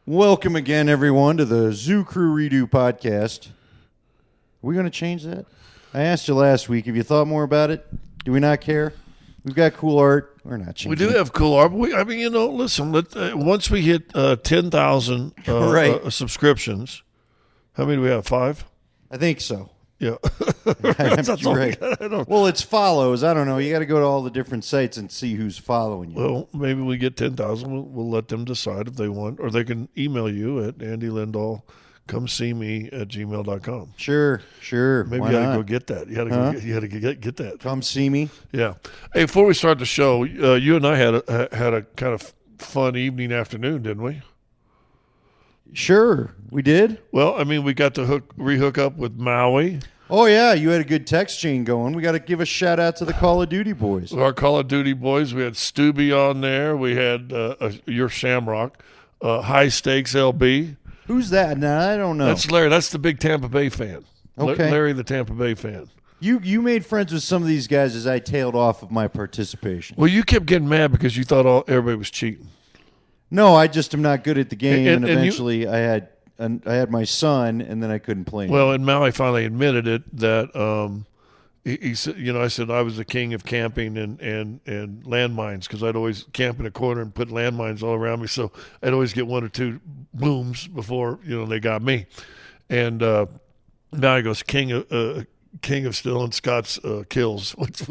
Welcome again, everyone, to the Zoo Crew Redo podcast. Are we going to change that? I asked you last week. Have you thought more about it? Do we not care? We've got cool art. We're not changing We do have cool art. But listen, once we hit 10,000 subscriptions, how many do we have? 5? I think so. Yeah. You're right. Well, it's follows. I don't know. You got to go to all the different sites and see who's following you. Well, maybe we get 10,000. We'll let them decide if they want, or they can email you at andylindahl@gmail.com. Sure. Maybe you got to go get that. You got to get that. Come see me. Yeah. Hey, before we start the show, you and I had a kind of fun afternoon, didn't we? Sure, we did. Well, I mean, we got to rehook up with Maui. Oh, yeah, you had a good text chain going. We got to give a shout-out to the Call of Duty boys. Our Call of Duty boys. We had Stubby on there. We had your Shamrock, High Stakes LB. Who's that? No, I don't know. That's Larry. That's the big Tampa Bay fan. Okay. Larry, the Tampa Bay fan. You made friends with some of these guys as I tailed off of my participation. Well, you kept getting mad because you thought everybody was cheating. No, I just am not good at the game, and eventually you, I had my son, and then I couldn't play him. Well, and Maui finally admitted it that he said, I said I was the king of camping and landmines because I'd always camp in a corner and put landmines all around me, so I'd always get 1 or 2 booms before they got me. And now he goes king of stealing Scott's kills, which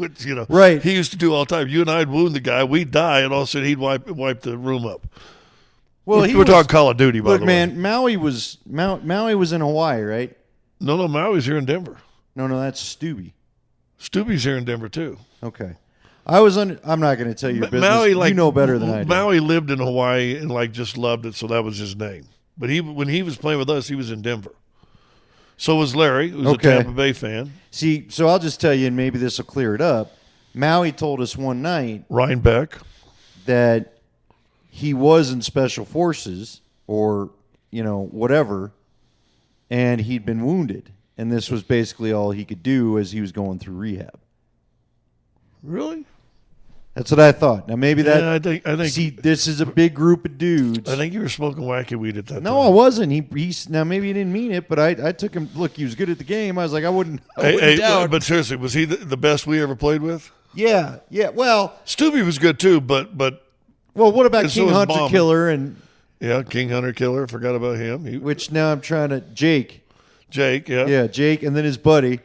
right. He used to do all the time. You and I'd wound the guy, we'd die, and all of a sudden he'd wipe the room up. Well, we're talking Call of Duty, by the way. Look, man, Maui was in Hawaii, right? No, Maui's here in Denver. No, that's Stubby. Stubby's here in Denver too. Okay, I'm not going to tell you your business. Maui, you know better than I do. Maui lived in Hawaii and just loved it, so that was his name. But when he was playing with us, he was in Denver. So was Larry, who's a Tampa Bay fan. See, so I'll just tell you, and maybe this will clear it up. Maui told us one night, Ryan Beck, that he was in Special Forces or, whatever, and he'd been wounded. And this was basically all he could do as he was going through rehab. Really? That's what I thought. Now, maybe that... Yeah, I think... See, this is a big group of dudes. I think you were smoking wacky weed at that time. No, I wasn't. Now, maybe he didn't mean it, but I took him... Look, he was good at the game. I was like, I wouldn't doubt. But seriously, was he the best we ever played with? Yeah. Well... Stubby was good, too, but... Well, what about King Hunter Killer and... Yeah, King Hunter Killer. Forgot about him. Which now I'm trying to... Jake, yeah. Yeah, Jake, and then his buddy.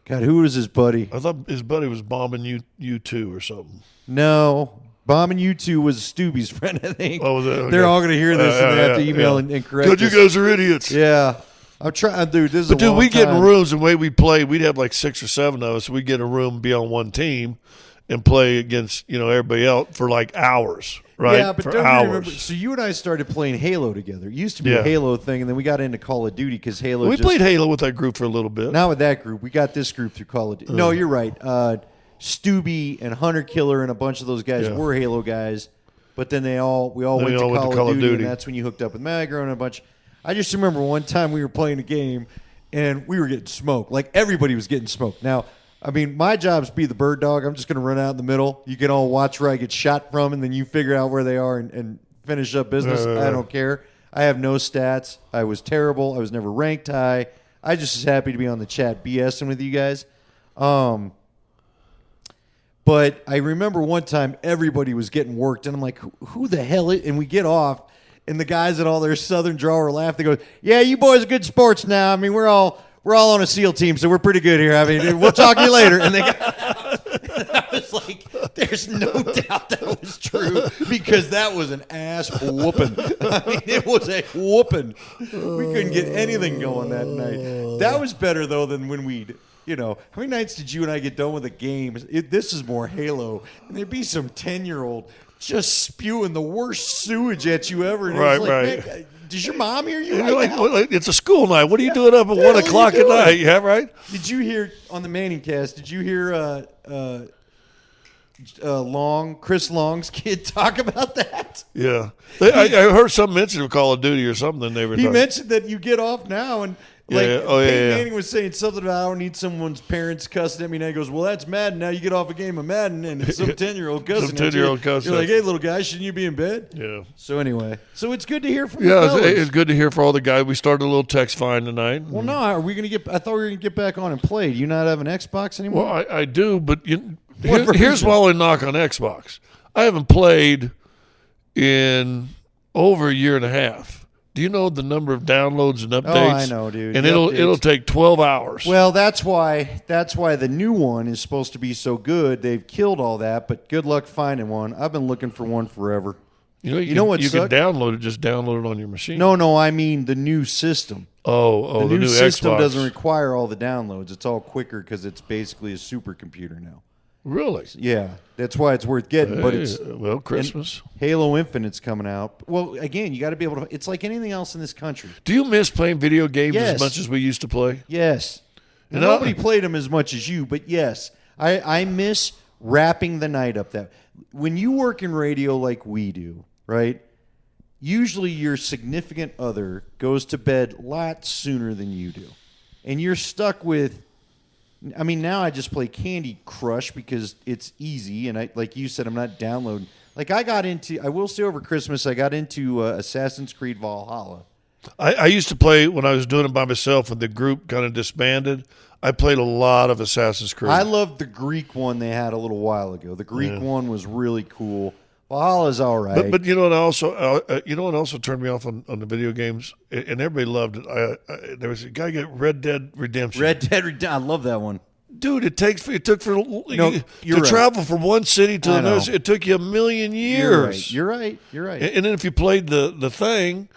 God, who was his buddy? I thought his buddy was bombing you two or something. No, bombing you two was Stubby's friend, I think. Oh, okay. They're all going to hear this and they have to email and correct us. You guys are idiots. Yeah. I'm trying, dude. This is a long we get time. in rooms, and the way we play, we'd have like 6 or 7 of us. We'd get a room, be on one team, and play against everybody else for like hours. Right? Yeah, but don't you remember? So you and I started playing Halo together. It used to be a Halo thing, and then we got into Call of Duty because Halo. We played Halo with that group for a little bit. Not with that group. We got this group through Call of Duty. No, you're right. Stubby and Hunter Killer and a bunch of those guys were Halo guys, but then we all went to Call of Duty, and that's when you hooked up with Magro and a bunch. I just remember one time we were playing a game, and we were getting smoked. Like everybody was getting smoked. Now, I mean, my job's be the bird dog. I'm just going to run out in the middle. You can all watch where I get shot from, and then you figure out where they are and finish up business. I don't care. I have no stats. I was terrible. I was never ranked high. I just was happy to be on the chat BSing with you guys. But I remember one time everybody was getting worked, and I'm like, who the hell is... And we get off, and the guys at all their Southern drawer laugh. They go, yeah, you boys are good sports now. I mean, we're all on a SEAL team, so we're pretty good here. I mean, we'll talk to you later. And I was like, there's no doubt that was true because that was an ass whooping. I mean, it was a whooping. We couldn't get anything going that night. That was better, though, than when we'd, how many nights did you and I get done with a game? This is more Halo. And there'd be some 10-year-old just spewing the worst sewage at you ever. And right. Man, does your mom hear you? Like, it's a school night. What are you doing up at 1 o'clock at night? Yeah, right. Did you hear on the Manning cast? Did you hear Chris Long's kid talk about that? Yeah, I heard some mention of Call of Duty or something. He mentioned that you get off now, and Like, yeah. Peyton Manning was saying something about I don't need someone's parents cussing at me. And he goes, well, that's Madden. Now you get off a game of Madden and it's some 10-year-old cussing at you. 10-year-old cussing. You're like, hey, little guy, shouldn't you be in bed? Yeah. So anyway, so it's good to hear from you Yeah, fellas. it's good to hear for all the guys. We started a little text fine tonight. Well, no, are we going to get – I thought we were going to get back on and play. Do you not have an Xbox anymore? Well, I do, but What here's version? why I knock on Xbox. I haven't played in over a year and a half. Do you know the number of downloads and updates? Oh, I know, dude. And The it'll updates. take 12 hours. Well, that's why the new one is supposed to be so good. They've killed all that, but good luck finding one. I've been looking for one forever. you know what? You can sucked? download it. Just download it on your machine. No, I mean the new system. Oh, the new system Xbox doesn't require all the downloads. It's all quicker because it's basically a supercomputer now. Really? Yeah, that's why it's worth getting. But it's well, Christmas. Halo Infinite's coming out. Well, again, you got to be able to. It's like anything else in this country. Do you miss playing video games Yes. as much as we used to play? Yes. And Nobody played them as much as you, but yes, I miss wrapping the night up. That when you work in radio like we do, right? Usually your significant other goes to bed a lot sooner than you do, and you're stuck with. I mean, now I just play Candy Crush because it's easy, and I, like you said, I'm not downloading. Like I will say over Christmas, I got into Assassin's Creed Valhalla. I used to play when I was doing it by myself and the group kind of disbanded. I played a lot of Assassin's Creed. I loved the Greek one they had a little while ago. The Greek one was really cool. Valhalla's all right. But you know what also turned me off on the video games, and everybody loved it. There was a guy get Red Dead Redemption. Red Dead Redemption, I love that one. Dude, it took to you're right. travel from one city to I another. know. It took you a million years. You're right. And then if you played the thing,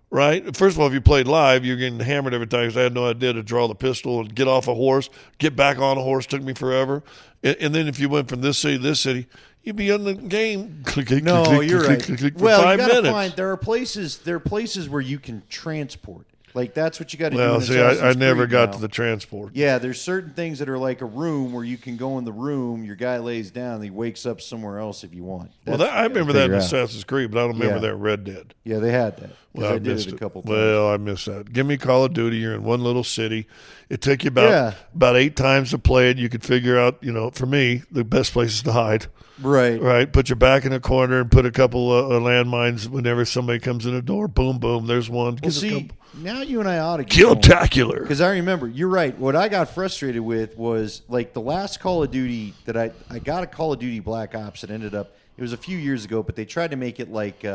right? First of all, if you played live, you're getting hammered every time because I had no idea to draw the pistol and get off a horse, get back on a horse. Took me forever. And then if you went from this city to this city, you'd be on the game. No, you're right. For Well, 5 you gotta minutes. find there are places where you can transport. Like that's what you got to do. Well, in see, I Assassin's never Creed got now. to the transport. Yeah, there's certain things that are like a room where you can go in the room. Your guy lays down, and he wakes up somewhere else if you want. Well, I remember that in figure out. Assassin's Creed, but I don't remember Yeah. that in Red Dead. Yeah, they had that. 'Cause Well, I I did missed it a it. couple times. Well, I missed that. Give me Call of Duty. You're in one little city. It took you about 8 times to play it. You could figure out, for me, the best place is to hide. Right. Right. Put your back in a corner and put a couple of landmines whenever somebody comes in the door. Boom, boom. There's one. Well, see, now you and I ought to get Kill-tacular. because I remember you're right. What I got frustrated with was like the last Call of Duty that I got a Call of Duty Black Ops that ended up. It was a few years ago, but they tried to make it like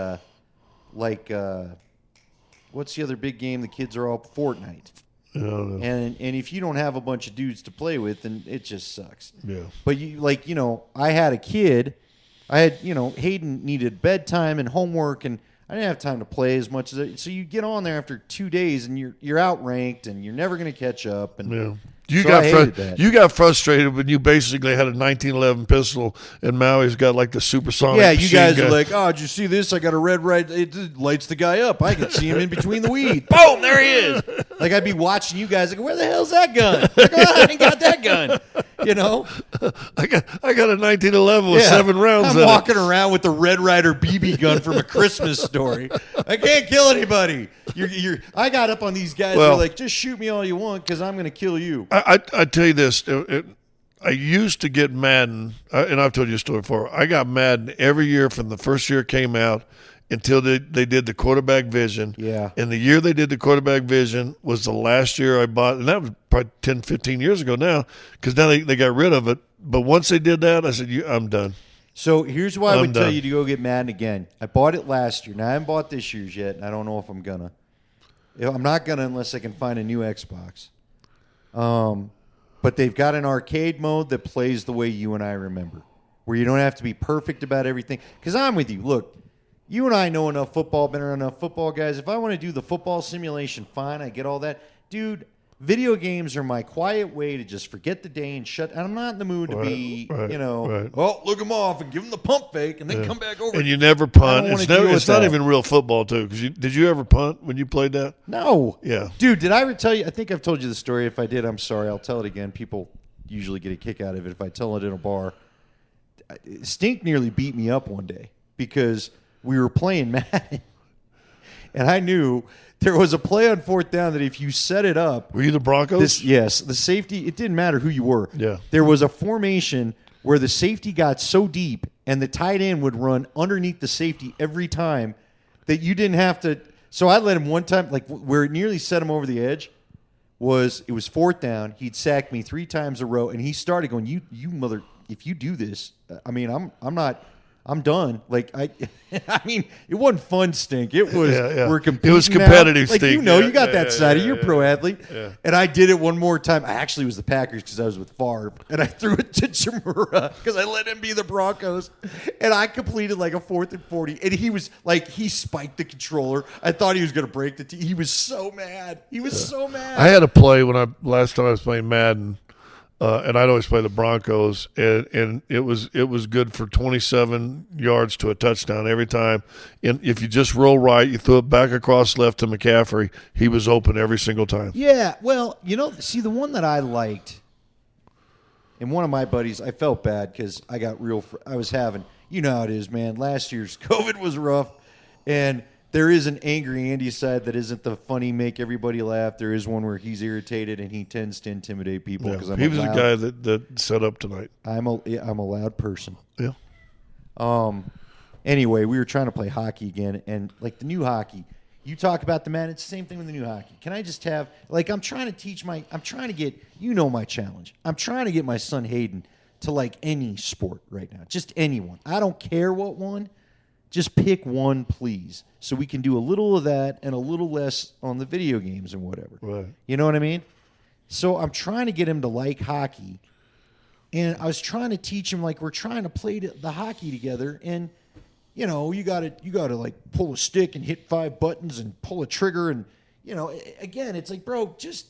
what's the other big game the kids are all Fortnite. I don't know. And if you don't have a bunch of dudes to play with, then it just sucks. Yeah. But I had a kid. I had Hayden needed bedtime and homework, and I didn't have time to play as much as it. So you get on there after 2 days, and you're outranked, and you're never going to catch up. And Yeah. I hated that. You got frustrated when you basically had a 1911 pistol and Maui's got like the supersonic Yeah, you machine guys gun. are like, oh, did you see this? I got a red right. It lights the guy up. I can see him in between the weeds. Boom, there he is. Like I'd be watching you guys. Like, where the hell's that gun? Like, oh, I ain't got that gun. I got a 1911 with 7 rounds I'm in it. walking around with the Red Ryder BB gun from a Christmas story. I can't kill anybody. I got up on these guys. Well- They're like, just shoot me all you want because I'm going to kill you. I tell you this. I used to get Madden, and I've told you a story before. I got Madden every year from the first year it came out until they did the quarterback vision. Yeah. And the year they did the quarterback vision was the last year I bought, and that was probably 10, 15 years ago now, because now they got rid of it. But once they did that, I said, I'm done. So here's why I would tell done. you to go get Madden again. I bought it last year. Now I haven't bought this year's yet, and I don't know if I'm gonna. I'm not gonna unless I can find a new Xbox. But they've got an arcade mode that plays the way you and I remember, where you don't have to be perfect about everything. Because I'm with you. Look, you and I know enough football, been around enough football guys. If I want to do the football simulation, fine, I get all that. Dude, video games are my quiet way to just forget the day and shut. And I'm not in the mood to be, right. oh, look them off and give them the pump fake and then come back over. And you never punt. I don't It's wanna deal with it's not that. even real football, too. Because did you ever punt when you played that? No. Yeah. Dude, did I ever tell you? I think I've told you the story. If I did, I'm sorry. I'll tell it again. People usually get a kick out of it if I tell it in a bar. Stink nearly beat me up one day because we were playing Madden. and I knew there was a play on fourth down that if you set it up, Were you the Broncos? yes, the safety. It didn't matter who you were. Yeah. There was a formation where the safety got so deep, and the tight end would run underneath the safety every time that you didn't have to. So I let him one time, like where it nearly set him over the edge. It was fourth down. He'd sacked me 3 times a row, and he started going, "You mother! If you do this, I mean, I'm done." Like I mean, it wasn't fun stink. It was we're competing. It was competitive now. Like stink. you got that side of you're a pro athlete. Yeah. And I did it one more time. I actually was the Packers because I was with Favre, and I threw it to Chimura because I let him be the Broncos, and I completed like a 4th and 40, and he was like he spiked the controller. I thought he was going to break the. He was so mad. He was so mad. I had a play last time I was playing Madden. And I'd always play the Broncos, and it was good for 27 yards to a touchdown every time. And if you just roll right, you throw it back across left to McCaffrey, he was open every single time. Yeah, well, see, the one that I liked, and one of my buddies, I felt bad because I got I was having, you know how it is, man. Last year's COVID was rough, and there is an angry Andy side that isn't the funny, make everybody laugh. There is one where he's irritated and he tends to intimidate people. Yeah. Because he was the guy that set up tonight. I'm a loud person. Yeah. Anyway, we were trying to play hockey again, and like the new hockey, you talk about the man. It's the same thing with the new hockey. Can I just have I'm trying to get my challenge. I'm trying to get my son Hayden to like any sport right now, just anyone. I don't care what one. Just pick one, please, so we can do a little of that and a little less on the video games and whatever. Right. You know what I mean? So I'm trying to get him to like hockey, and I was trying to teach him we're trying to play the hockey together, and you gotta like pull a stick and hit 5 buttons and pull a trigger, and again, it's like, bro, just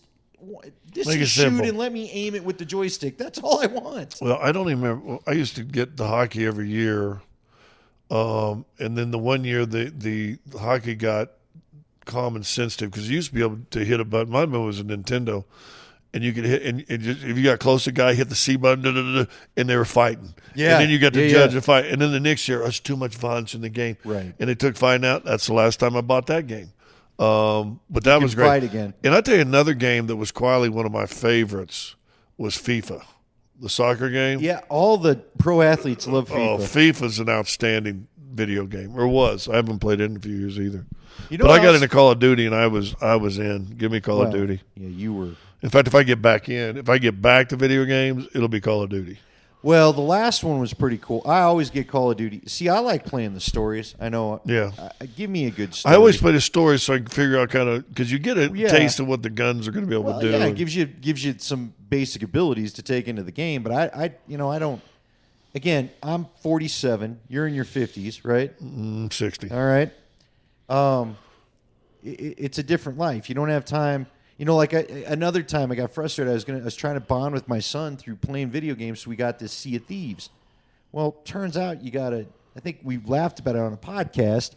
this Make is it shoot simple. and let me aim it with the joystick. That's all I want. Well, I don't even remember. I used to get the hockey every year. And then the one year the hockey got common sensitive because you used to be able to hit a button. My one was a Nintendo, and you could hit, and just, if you got close to a guy, hit the C button, and they were fighting. Yeah. And then you got to judge the fight. And then the next year, there's too much violence in the game. Right. And they took fighting out. That's the last time I bought that game. But that was great. Fight again. And I tell you, another game that was quietly one of my favorites was FIFA. The soccer game? Yeah, all the pro athletes love FIFA. Oh, FIFA's an outstanding video game, or was. I haven't played it in a few years either. But I got into Call of Duty, and I was in. Give me Call of Duty. Yeah, you were. In fact, if I get back to video games, it'll be Call of Duty. Well, the last one was pretty cool. I always get Call of Duty. See, I like playing the stories. I know. Yeah. Give me a good story. I always play the stories so I can figure out because you get a taste of what the guns are going to be able to do. Yeah, it gives you some basic abilities to take into the game. But I don't. Again, I'm 47. You're in your 50s, right? 60. All right. It's a different life. You don't have time. Another time I got frustrated. I was trying to bond with my son through playing video games, so we got this Sea of Thieves. Well, turns out I think we laughed about it on a podcast.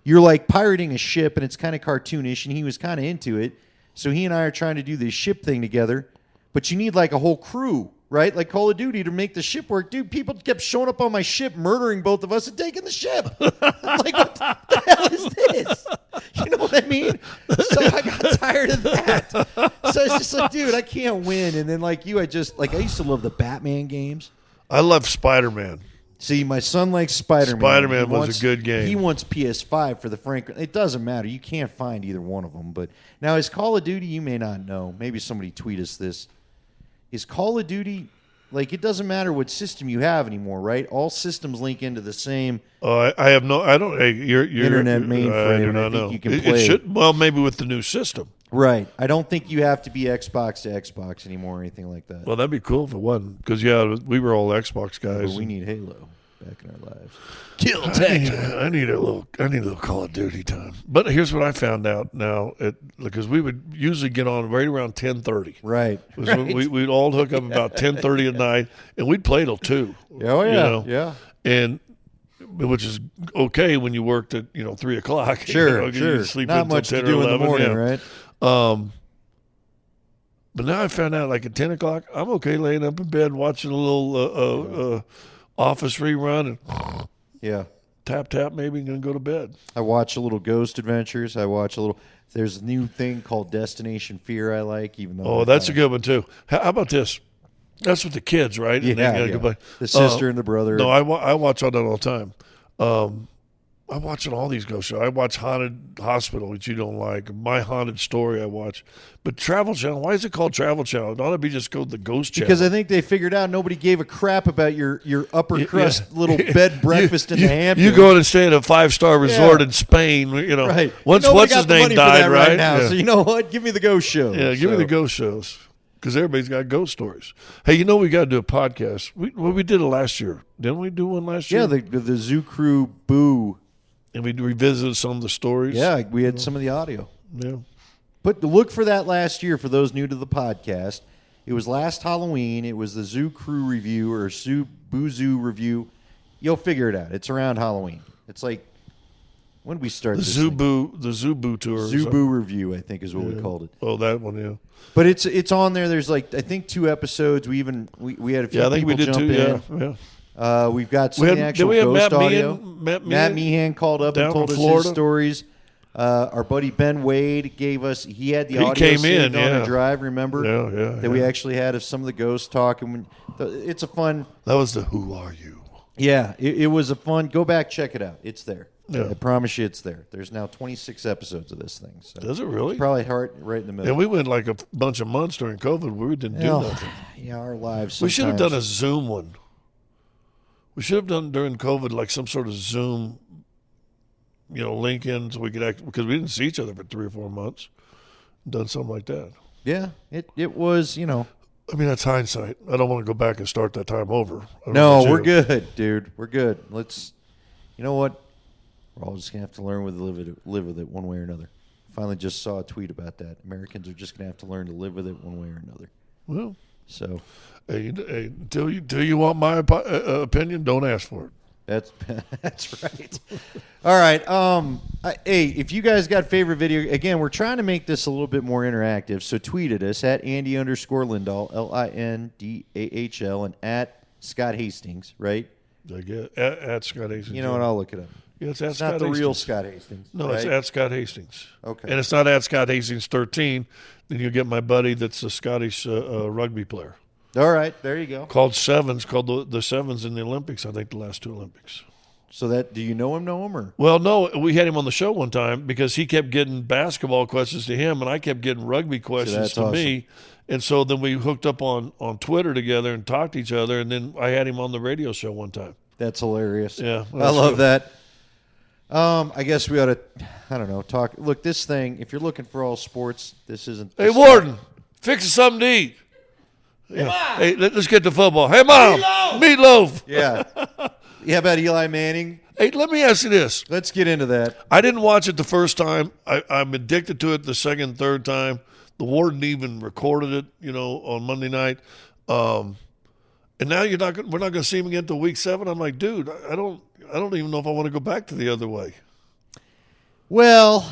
You're like pirating a ship, and it's kind of cartoonish, and he was kind of into it. So he and I are trying to do this ship thing together, but you need like a whole crew, right? Like Call of Duty to make the ship work. Dude, people kept showing up on my ship, murdering both of us and taking the ship. I'm like, what the hell is this? You know what I mean? So I got tired of that. So it's just like, dude, I can't win. And then like you, I used to love the Batman games. I love Spider-Man. See, my son likes Spider-Man. Spider-Man was a good game. He wants PS5 for the Frank. It doesn't matter. You can't find either one of them. But now, is Call of Duty, you may not know. Maybe somebody tweet us this. Is Call of Duty, it doesn't matter what system you have anymore, right? All systems link into the same I have no. I don't. Your internet mainframe. I do not know. You can play. It should. Well, maybe with the new system. Right. I don't think you have to be Xbox to Xbox anymore or anything like that. Well, that'd be cool if it wasn't. Because we were all Xbox guys. But we need Halo back in our lives. Kill tech. I need a little Call of Duty time. But here's what I found out now, because we would usually get on right around 10:30. Right. We'd all hook up about 10:30 at night, and we'd play till 2. Oh yeah, yeah. And which is okay when you worked at 3 o'clock. Sure, sure. You sleep not until much 10 to do or 11, in the morning, yeah. right? But now I found out at 10 o'clock, I'm okay laying up in bed watching a little Office rerun and yeah. tap, tap, maybe, and going to go to bed. I watch a little Ghost Adventures. I watch a little. There's a new thing called Destination Fear I like, even though. Oh, that's a good one, too. How about this? That's with the kids, right? Yeah, the sister and the brother. No, I watch all that all the time. I watch all these ghost shows. I watch Haunted Hospital, which you don't like. My Haunted Story I watch. But Travel Channel, why is it called Travel Channel? It ought to be just called the Ghost Channel. Because I think they figured out nobody gave a crap about your upper crust little bed breakfast in the Hamptons. You go and stay at a 5-star resort in Spain, Right. Once what's his name died, right? Now, so you know what? Give me the ghost shows. Yeah, give me the ghost shows. Because everybody's got ghost stories. Hey, we got to do a podcast. We did it last year. Didn't we do one last year? Yeah, the Zoo Crew Boo. And we revisited some of the stories. Yeah, we had some of the audio. Yeah. But look for that last year for those new to the podcast. It was last Halloween. It was the Zoo Crew review or Boo Zoo review. You'll figure it out. It's around Halloween. It's like, when did we start the this Zoo thing? The Zoo Boo tour. Zoo Boo review, I think is what we called it. Oh, that one, yeah. But it's on there. There's I think 2 episodes. We had a few people jump in. Yeah. We've got some of the actual ghost audio. Matt Meehan called up and told us his stories. Our buddy Ben Wade gave us. He had the audio saved on a drive. Remember? Yeah. That we actually had of some of the ghosts talking. It's a fun. That was the Who Are You? Yeah, it was a fun. Go back, check it out. It's there. Yeah. I promise you, it's there. There's now 26 episodes of this thing. So does it really? it's probably right in the middle. And we went like a bunch of months during COVID where we didn't do nothing. Yeah, our lives. We should have done a Zoom one. We should have done during COVID like some sort of Zoom, link in so we could because we didn't see each other for 3 or 4 months. Done something like that. Yeah, it was, I mean, that's hindsight. I don't want to go back and start that time over. No, we're good, dude. We're good. You know what? We're all just going to have to learn to live with it one way or another. Finally just saw a tweet about that. Americans are just going to have to learn to live with it one way or another. Well, so. Hey, till you want my opinion, don't ask for it. That's right. All right. Hey, if you guys got favorite video, again, we're trying to make this a little bit more interactive. So tweet at us at Andy_Lindahl, LINDAHL, and at Scott Hastings, right? I get at Scott Hastings. You know what? I'll look it up. Yeah, it's not Scott the Hastings. Real Scott Hastings. No, right? It's at Scott Hastings. Okay. And it's not at Scott Hastings 13. Then you'll get my buddy that's a Scottish rugby player. All right, there you go. Called Sevens, called the Sevens in the Olympics, I think the last 2 Olympics. So do you know him or? Well, no, we had him on the show one time because he kept getting basketball questions to him and I kept getting rugby questions to me. And so then we hooked up on Twitter together and talked to each other, and then I had him on the radio show one time. That's hilarious. Yeah. I love that. I guess we ought to, I don't know, talk. Look, this thing, if you're looking for all sports, this isn't. Hey, Warden, fix us something to eat. Yeah. Hey, let's get to football. Hey, Mom, meatloaf. Yeah. Yeah, about Eli Manning. Hey, let me ask you this. Let's get into that. I didn't watch it the first time. I'm addicted to it the second, third time. The Warden even recorded it, on Monday night. And now we're not going to see him again until week 7. I'm like, dude, I don't even know if I want to go back to the other way. Well,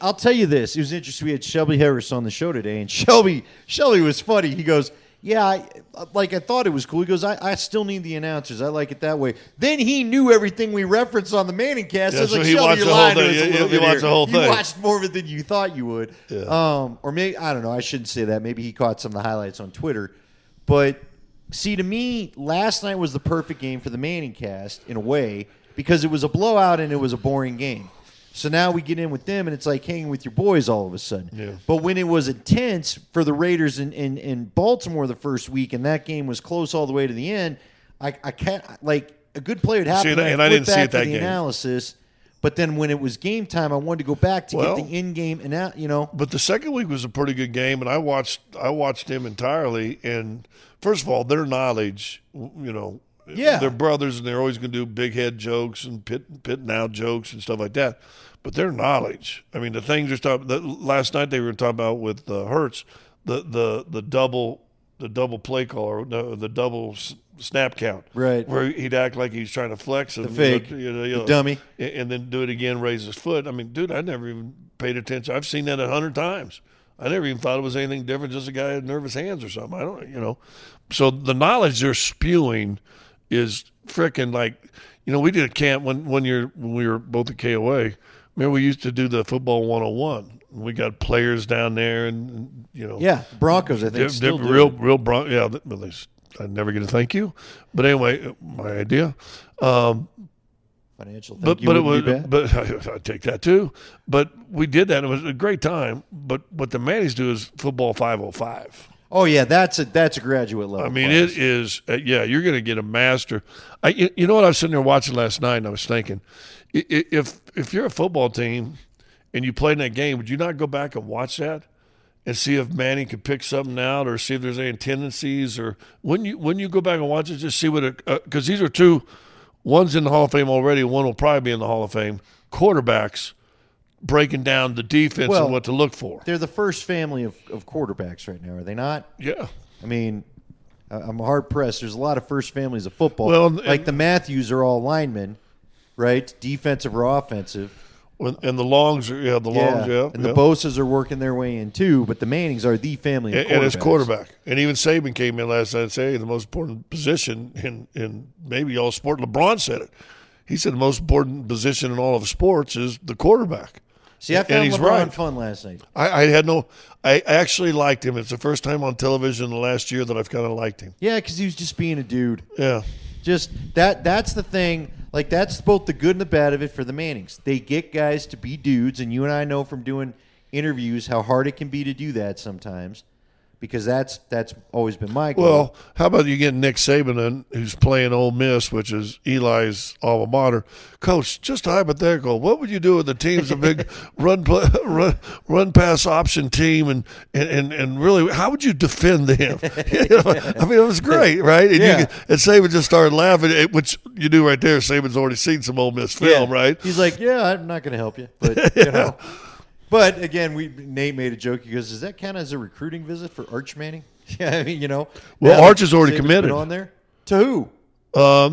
I'll tell you this. It was interesting. We had Shelby Harris on the show today, and Shelby was funny. He goes, yeah, I thought it was cool. He goes, I still need the announcers. I like it that way. Then he knew everything we referenced on the Manning cast. Yeah, I was so like, he Shelby, watched you're the whole lying to thing. us a little bit You watched here. the whole thing. You watched more of it than you thought you would. Yeah. Or maybe, I don't know. I shouldn't say that. Maybe he caught some of the highlights on Twitter. But, see, to me, last night was the perfect game for the Manning cast in a way because it was a blowout and it was a boring game. So now we get in with them, and it's like hanging with your boys all of a sudden. Yeah. But when it was intense for the Raiders in Baltimore the first week, and that game was close all the way to the end, I can't like a good play would happen. And I didn't see it that the game. Analysis, but then when it was game time, I wanted to go back to get the in-game and out. But the second week was a pretty good game, and I watched him entirely. And first of all, their knowledge, they're brothers, and they're always going to do big head jokes and pitting out jokes and stuff like that. But their knowledge, I mean, the things they're talking. Last night they were talking about with Hurts, the double play call or the double snap count, right? Where he'd act like he's trying to flex the fake, the dummy, and then do it again, raise his foot. I mean, dude, I never even paid attention. I've seen that 100 times. I never even thought it was anything different. Just a guy had nervous hands or something. I don't, So the knowledge they're spewing is freaking like, we did a camp one year when we were both at KOA. Remember, we used to do the football 101. We got players down there, and the Broncos, I think, still do real it. real Broncos. Yeah, I never get a thank you, but anyway, my idea. Financial But thank you but it wouldn't was be bad. but I take that too. But we did that. It was a great time. But what the Mannies do is football 505. Oh yeah, that's a graduate level. I mean, class. it is. You're going to get a master. You know what I was sitting there watching last night, and I was thinking, if you're a football team and you played in that game, would you not go back and watch that and see if Manning could pick something out, or see if there's any tendencies, or when you go back and watch it, just see what because these are two. One's in the Hall of Fame already. One will probably be in the Hall of Fame. Quarterbacks breaking down the defense and what to look for. They're the first family of quarterbacks right now, are they not? Yeah. I mean, I'm hard pressed. There's a lot of first families of football. Well, like the Matthews are all linemen, right? Defensive or offensive. And the Longs are And the Bosas are working their way in too, but the Mannings are the family of quarterbacks. And it's quarterback. And even Saban came in last night and said, hey, the most important position in maybe all sport. LeBron said it. He said the most important position in all of sports is the quarterback. See, I found LeBron fun last night. I actually liked him. It's the first time on television in the last year that I've kind of liked him. Yeah, because he was just being a dude. Yeah. Just that's the thing. Like, that's both the good and the bad of it for the Mannings. They get guys to be dudes, and you and I know from doing interviews how hard it can be to do that sometimes, because that's always been my goal. Well, how about you get Nick Saban in, who's playing Ole Miss, which is Eli's alma mater. Coach, just a hypothetical. What would you do with the team's a big run pass option team, and really, how would you defend them? I mean, it was great, right? And, and Saban just started laughing, which you do right there. Saban's already seen some Ole Miss film, right? He's like, I'm not going to help you, but But again, Nate made a joke. He goes, "Does that count as a recruiting visit for Arch Manning?" Yeah, I mean, Well, Arch is already committed. On there to who?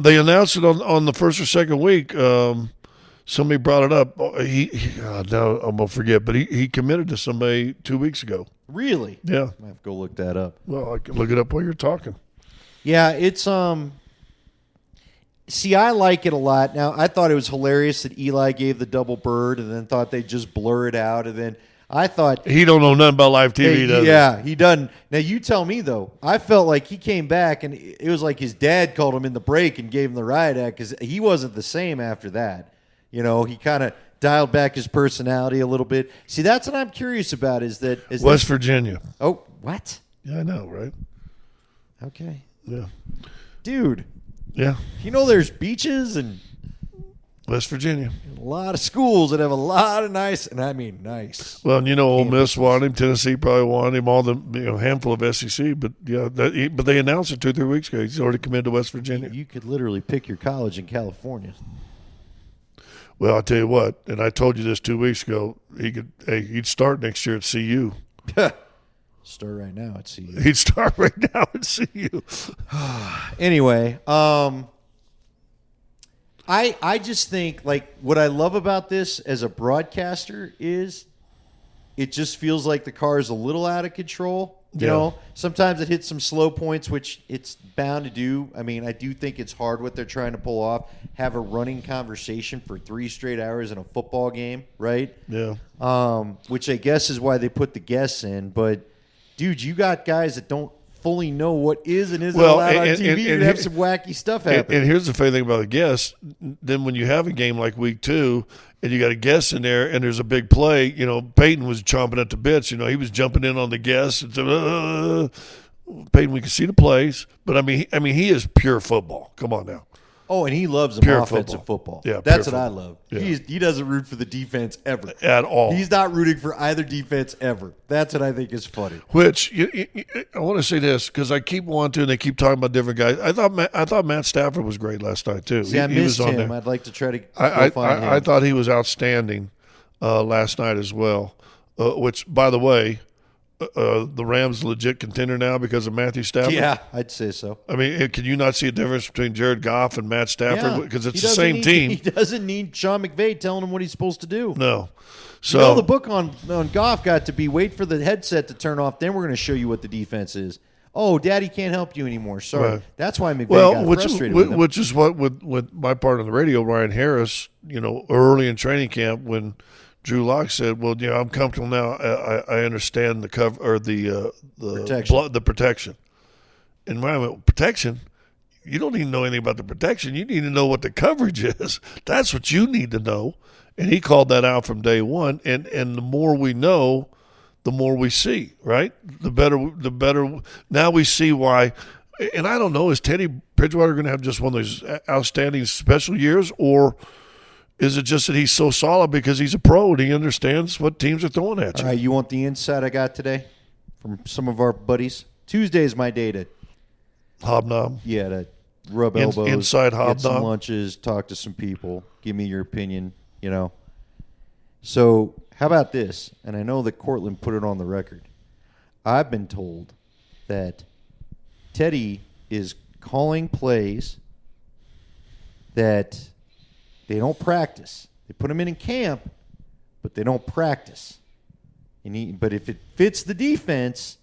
They announced it on the first or second week. Somebody brought it up. Now I'm gonna forget, but he committed to somebody 2 weeks ago. Really? Yeah. I have to go look that up. Well, I can look it up while you're talking. Yeah, it's See, I like it a lot. Now, I thought it was hilarious that Eli gave the double bird, and then thought they'd just blur it out, and then I thought he don't know nothing about live TV, does he? Yeah, he doesn't. Now, you tell me though. I felt like he came back, and it was like his dad called him in the break and gave him the riot act, because he wasn't the same after that. He kind of dialed back his personality a little bit. See, that's what I'm curious about. Is West Virginia? Oh, what? Yeah, I know, right? Okay. Yeah, dude. Yeah. There's beaches and West Virginia. A lot of schools that have a lot of nice, and I mean nice. Well, and Ole Miss wanted him. Tennessee probably wanted him. All the handful of SEC, but but they announced it 2-3 weeks ago. He's already committed to West Virginia. You could literally pick your college in California. Well, I'll tell you what, and I told you this 2 weeks ago. He'd start next year at CU. Start right now at CU. He'd start right now at CU. Anyway, I just think, like, what I love about this as a broadcaster is it just feels like the car is a little out of control. You know, sometimes it hits some slow points, which it's bound to do. I mean, I do think it's hard what they're trying to pull off. Have a running conversation for 3 straight hours in a football game, right? Yeah. Which I guess is why they put the guests in. But, dude, you got guys that don't fully know what is and isn't allowed on TV. You're going to have some wacky stuff happen. And here's the funny thing about the guests. Then when you have a game like week 2 and you got a guest in there and there's a big play, Peyton was chomping at the bits. He was jumping in on the guests. And said, Peyton, we can see the plays. But, I mean, he is pure football. Come on now. Oh, and he loves them offensive football. Yeah, that's what I love. Yeah. He doesn't root for the defense ever. At all. He's not rooting for either defense ever. That's what I think is funny. Which, I want to say this, because I keep wanting to, and they keep talking about different guys. I thought Matt Stafford was great last night, too. See, I missed him. There. I'd like to try to find him. I thought he was outstanding last night as well, which, by the way, the Rams legit contender now because of Matthew Stafford? Yeah, I'd say so. I mean, can you not see a difference between Jared Goff and Matt Stafford? Because it's the same team. He doesn't need Sean McVay telling him what he's supposed to do. No. So the book on Goff got to be wait for the headset to turn off, then we're going to show you what the defense is. Oh, Daddy can't help you anymore. Sorry. Right. That's why McVay got which frustrated with him. which is what with my part on the radio, Ryan Harris, early in training camp when Drew Lock said, "Well, I'm comfortable now. I understand the cover or the Protection. the protection." And Ryan went, protection. You don't need to know anything about the protection. You need to know what the coverage is. That's what you need to know. And he called that out from day one. And the more we know, the more we see, right? The better. Now we see why. And I don't know, is Teddy Bridgewater going to have just one of those outstanding special years, or is it just that he's so solid because he's a pro and he understands what teams are throwing at you? All right, you want the insight I got today from some of our buddies? Tuesday is my day to Hobnob. Yeah, to rub elbows, inside get some hobnob. lunches, talk to some people, give me your opinion, So how about this? And I know that Cortland put it on the record. I've been told that Teddy is calling plays that they don't practice. They put them in camp, but they don't practice. But if it fits the defense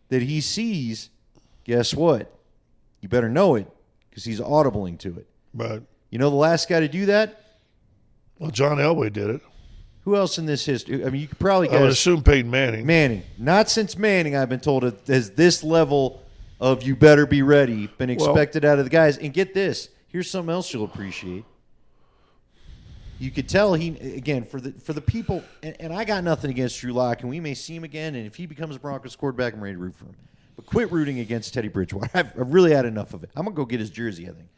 that he sees, guess what? You better know it because he's audibling to it. Right. You know the last guy to do that? Well, John Elway did it. Who else in this history? I mean, you could probably guess. I would assume Peyton Manning. Manning. Not since Manning, I've been told, has this level of you better be ready been expected out of the guys. And get this. Here's something else you'll appreciate. You could tell for the people, and I got nothing against Drew Lock, and we may see him again, and if he becomes a Broncos quarterback, I'm ready to root for him. But quit rooting against Teddy Bridgewater. I've really had enough of it. I'm going to go get his jersey, I think.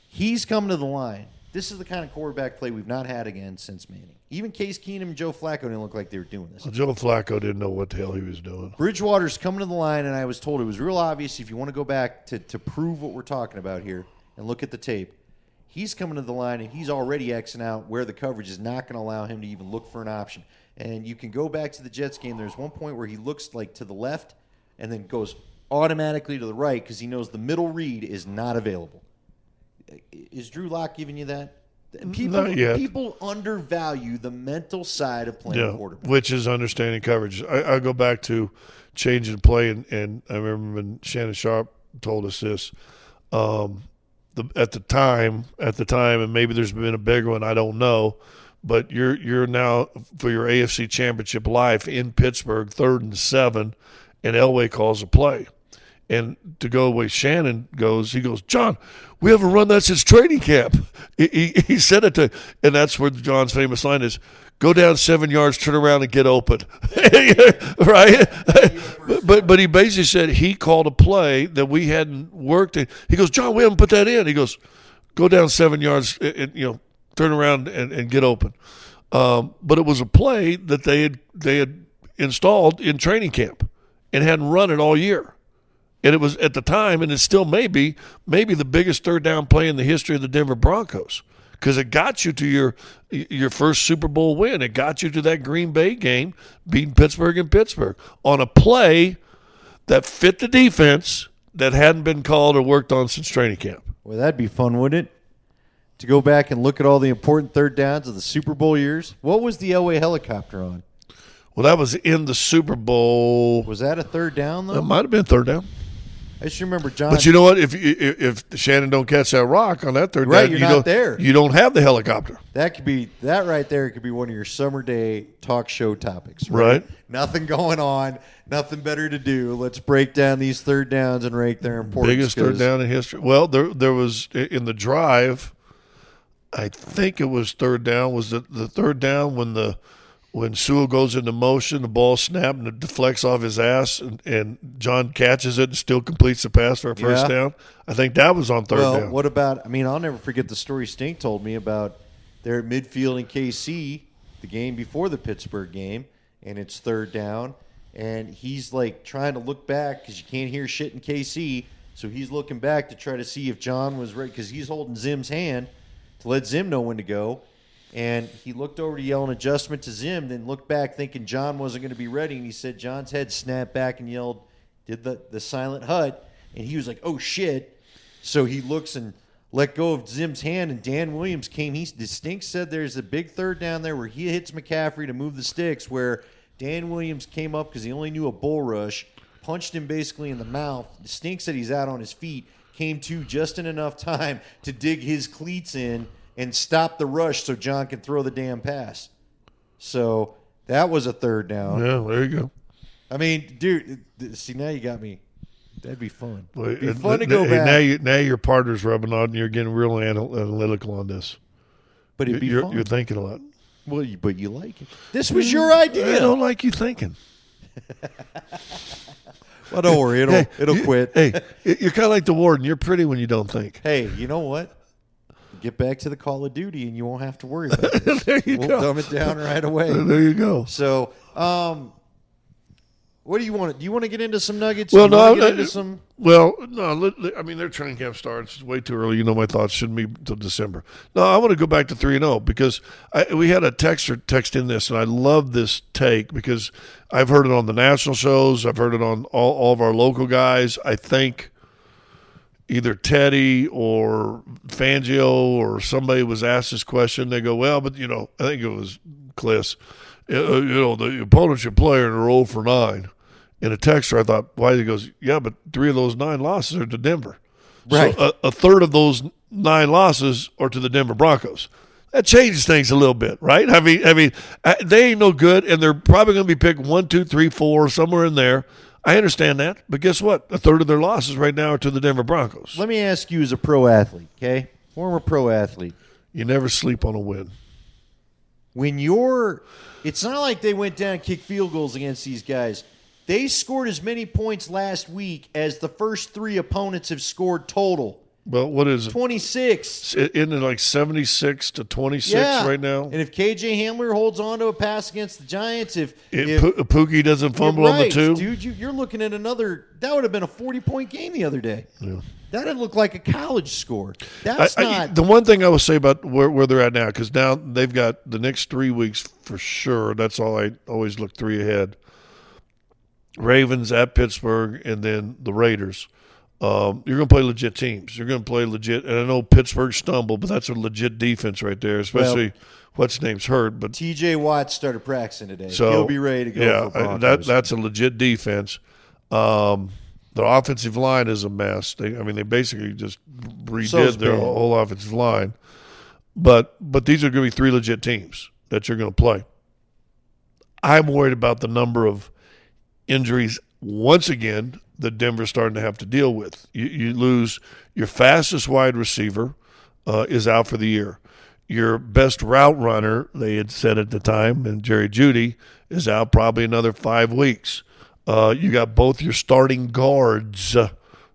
He's coming to the line. This is the kind of quarterback play we've not had again since Manning. Even Case Keenum and Joe Flacco didn't look like they were doing this. Well, Joe Flacco didn't know what the hell he was doing. Bridgewater's coming to the line, and I was told it was real obvious if you want to go back to prove what we're talking about here and look at the tape. He's coming to the line, and he's already Xing out where the coverage is not going to allow him to even look for an option. And you can go back to the Jets game. There's one point where he looks like to the left and then goes automatically to the right because he knows the middle read is not available. Is Drew Lock giving you that? Not yet. People undervalue the mental side of playing quarterback. Which is understanding coverage. I go back to changing play, and I remember when Shannon Sharp told us this. At the time, and maybe there's been a bigger one, I don't know, but you're now for your AFC Championship life in Pittsburgh, 3rd and 7, and Elway calls a play. And to go the way Shannon goes, he goes, John, we haven't run that since training camp. He said it to, and that's where John's famous line is, go down 7 yards, turn around, and get open. Right? But he basically said he called a play that we hadn't worked in. He goes, John, we haven't put that in. He goes, go down 7 yards, and turn around and get open. But it was a play that they had installed in training camp and hadn't run it all year. And it was at the time, and it still may be, the biggest third down play in the history of the Denver Broncos because it got you to your first Super Bowl win. It got you to that Green Bay game, beating Pittsburgh in Pittsburgh on a play that fit the defense that hadn't been called or worked on since training camp. Well, that'd be fun, wouldn't it? To go back and look at all the important third downs of the Super Bowl years. What was the Elway helicopter on? Well, that was in the Super Bowl. Was that a third down, though? It might have been third down. I just remember John. But you know what? If Shannon don't catch that rock on that third down, you're not there. You don't have the helicopter. That right there could be one of your summer day talk show topics. Right. Nothing going on, nothing better to do. Let's break down these third downs and rank their importance. Biggest third down in history. Well, there was in the drive. I think it was third down. Was the third down when Sewell goes into motion, the ball snapped and it deflects off his ass, and John catches it and still completes the pass for a first down? I think that was on third down. Well, what about – I'll never forget the story Stink told me about they're at midfield in KC, the game before the Pittsburgh game, and it's third down, and he's, like, trying to look back because you can't hear shit in KC, so he's looking back to try to see if John was ready because he's holding Zim's hand to let Zim know when to go. And he looked over to yell an adjustment to Zim, then looked back thinking John wasn't going to be ready. And he said John's head snapped back and yelled, did the silent hut. And he was like, oh, shit. So he looks and let go of Zim's hand, and Dan Williams came. He distinct said there's a big third down there where he hits McCaffrey to move the sticks, where Dan Williams came up because he only knew a bull rush. punched him basically in the mouth. Stink said he's out on his feet, came to just in enough time to dig his cleats in and stop the rush so John can throw the damn pass. So that was a third down. Yeah, there you go. I mean, dude, see, now you got me. That'd be fun. It'd be fun to go back. Now your partner's rubbing on, and you're getting real analytical on this. But it'd be fun. You're thinking a lot. Well, but you like it. This was your idea. I don't like you thinking. Well, don't worry. It'll quit. Hey, you're kind of like the warden. You're pretty when you don't think. Hey, you know what? Get back to the Call of Duty, and you won't have to worry about it. There you we'll go. dumb it down right away. There you go. So, what do you want? Do you want to get into some nuggets? Well, no. I mean, their training camp starts way too early. You know, my thoughts shouldn't be until December. No, I want to go back to 3-0 because we had a texter text in this, and I love this take because I've heard it on the national shows. I've heard it on all of our local guys. I think either Teddy or Fangio or somebody was asked this question. They go, well, but, I think it was Kliss. The opponents you play are 0 for 9. In a texter, I thought, why? He goes, yeah, but 3 of those 9 losses are to Denver. Right. So a third of those 9 losses are to the Denver Broncos. That changes things a little bit, right? I mean, they ain't no good, and they're probably going to be picked 1, 2, 3, 4, somewhere in there. I understand that, but guess what? A third of their losses right now are to the Denver Broncos. Let me ask you as a pro athlete, okay? Former pro athlete. You never sleep on a win. It's not like they went down and kicked field goals against these guys. They scored as many points last week as the first 3 opponents have scored total. Well, what is it? 26. Isn't it like 76 to 26 right now? And if KJ Hamler holds on to a pass against the Giants, if Pookie doesn't fumble on the 2, dude, you're looking at another. That would have been a 40-point game the other day. Yeah. That'd look like a college score. That's not. The one thing I will say about where they're at now, because now they've got the next 3 weeks for sure. That's all I always look 3 ahead. Ravens at Pittsburgh and then the Raiders. You're going to play legit teams. You're going to play legit. And I know Pittsburgh stumbled, but that's a legit defense right there, especially what's name's hurt. But T.J. Watt started practicing today. So he'll be ready to go. Yeah, for Broncos. that's a legit defense. The offensive line is a mess. They basically just redid their whole offensive line. But these are going to be 3 legit teams that you're going to play. I'm worried about the number of injuries once again that Denver's starting to have to deal with. You lose your fastest wide receiver is out for the year. Your best route runner, they had said at the time, and Jerry Jeudy, is out probably another 5 weeks. You got both your starting guards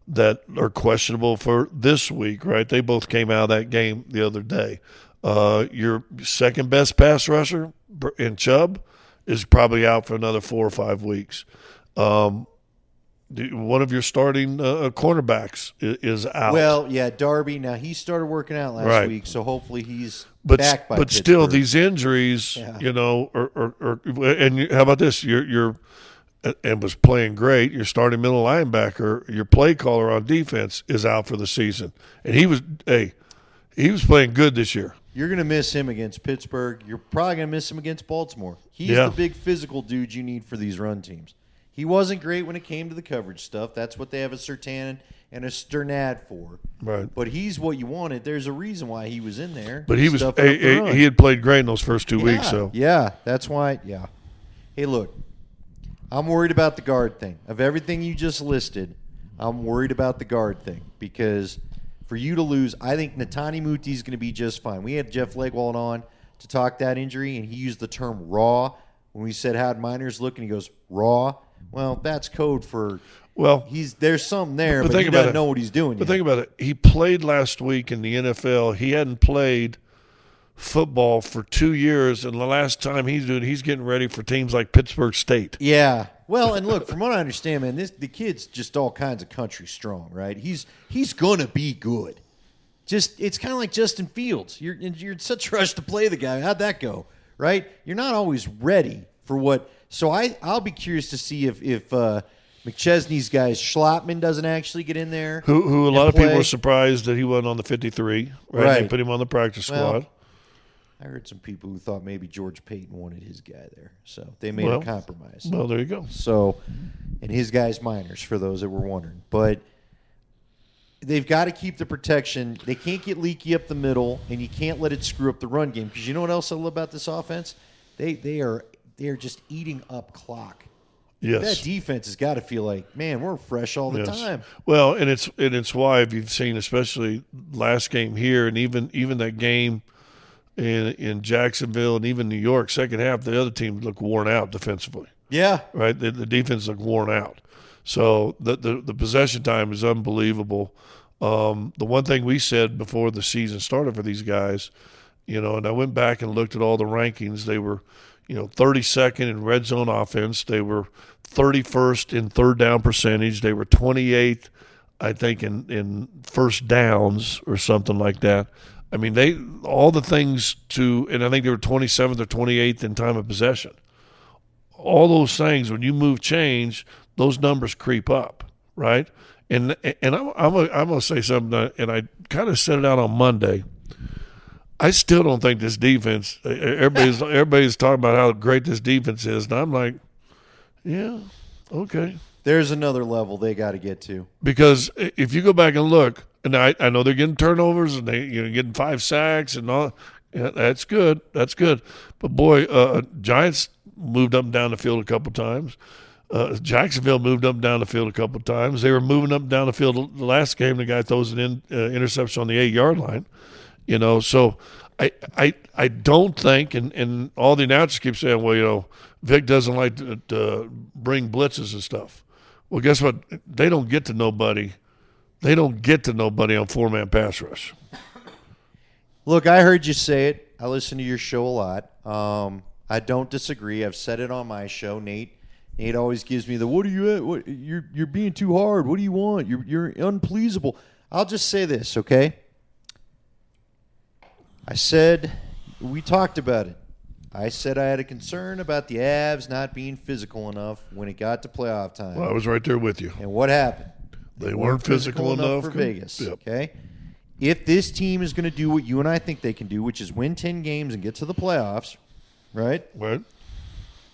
that are questionable for this week, right? They both came out of that game the other day. Your second best pass rusher in Chubb is probably out for another 4 or 5 weeks. One of your starting cornerbacks is out. Well, yeah, Darby. Now he started working out last week, so hopefully he's back by But Pittsburgh. still, these injuries, and how about this? You're and was playing great. Your starting middle linebacker, your play caller on defense, is out for the season, and he was playing good this year. You're going to miss him against Pittsburgh. You're probably going to miss him against Baltimore. He's the big physical dude you need for these run teams. He wasn't great when it came to the coverage stuff. That's what they have a Surtain and a Sternad for. Right. But he's what you wanted. There's a reason why he was in there. But he had played great in those first 2 weeks. So yeah, that's why. Yeah. Hey, look, I'm worried about the guard thing. Of everything you just listed, I'm worried about the guard thing because for you to lose, I think Netani Muti is going to be just fine. We had Jeff Legwald on to talk that injury, and he used the term raw. When we said how'd Miners look, and he goes, raw. Well, that's code for there's something there, but he doesn't know what he's doing But yet. think about it. He played last week in the NFL. He hadn't played football for 2 years, and the last time he's getting ready for teams like Pittsburgh State. Yeah. Well, and look, from what I understand, man, the kid's just all kinds of country strong, right? He's gonna be good. Just it's kind of like Justin Fields. You're in such a rush to play the guy. How'd that go? Right? You're not always ready for what. So I'll be curious to see if McChesney's guy Schlottman doesn't actually get in there. Who a lot of people were surprised that he wasn't on the 53. Right. They put him on the practice squad. I heard some people who thought maybe George Payton wanted his guy there, so they made a compromise. Well, there you go. So, and his guy's minors, for those that were wondering. But they've got to keep the protection. They can't get leaky up the middle, and you can't let it screw up the run game. Because you know what else I love about this offense? They are just eating up clock. Yes. That defense has got to feel like, man, we're fresh all the time. Well, and it's why you've seen, especially last game here, and even that game in Jacksonville and even New York, second half, the other team looked worn out defensively. Yeah. Right? The defense looked worn out. So the possession time is unbelievable. The one thing we said before the season started for these guys, and I went back and looked at all the rankings. They were, 32nd in red zone offense. They were 31st in third down percentage. They were 28th, I think, in first downs or something like that. I mean, all the things and I think they were 27th or 28th in time of possession. All those things, when you move change, those numbers creep up, right? And I'm gonna say something, and I kind of said it out on Monday. I still don't think this defense. Everybody's talking about how great this defense is, and I'm like, yeah, okay. There's another level they got to get to. Because if you go back and look, and I know they're getting turnovers and they getting 5 sacks and all. Yeah, that's good. That's good. But boy, Giants moved up and down the field a couple times. Jacksonville moved up and down the field a couple times. They were moving up and down the field the last game. The guy throws an interception on the 8-yard line. So I don't think, and all the announcers keep saying, well, Vic doesn't like to bring blitzes and stuff. Well, guess what? They don't get to nobody. They don't get to nobody on 4-man pass rush. Look, I heard you say it. I listen to your show a lot. I don't disagree. I've said it on my show. Nate always gives me the, what are you at? What, you're being too hard. What do you want? You're unpleasable. I'll just say this, okay? I said, we talked about it. I said I had a concern about the Avs not being physical enough when it got to playoff time. Well, I was right there with you. And what happened? They weren't physical enough for Vegas, yep. Okay? If this team is going to do what you and I think they can do, which is win 10 games and get to the playoffs, right? Right.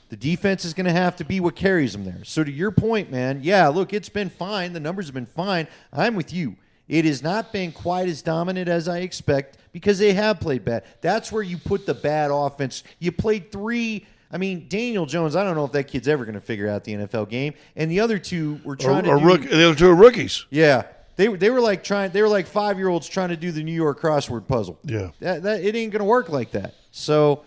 The defense is going to have to be what carries them there. So to your point, man, yeah, look, it's been fine. The numbers have been fine. I'm with you. It has not been quite as dominant as I expect because they have played bad. That's where you put the bad offense. You played 3. I mean, Daniel Jones, I don't know if that kid's ever going to figure out the NFL game. And the other 2 were trying the other 2 are rookies. Yeah. They were like 5-year-olds trying to do the New York crossword puzzle. Yeah. That it ain't going to work like that. So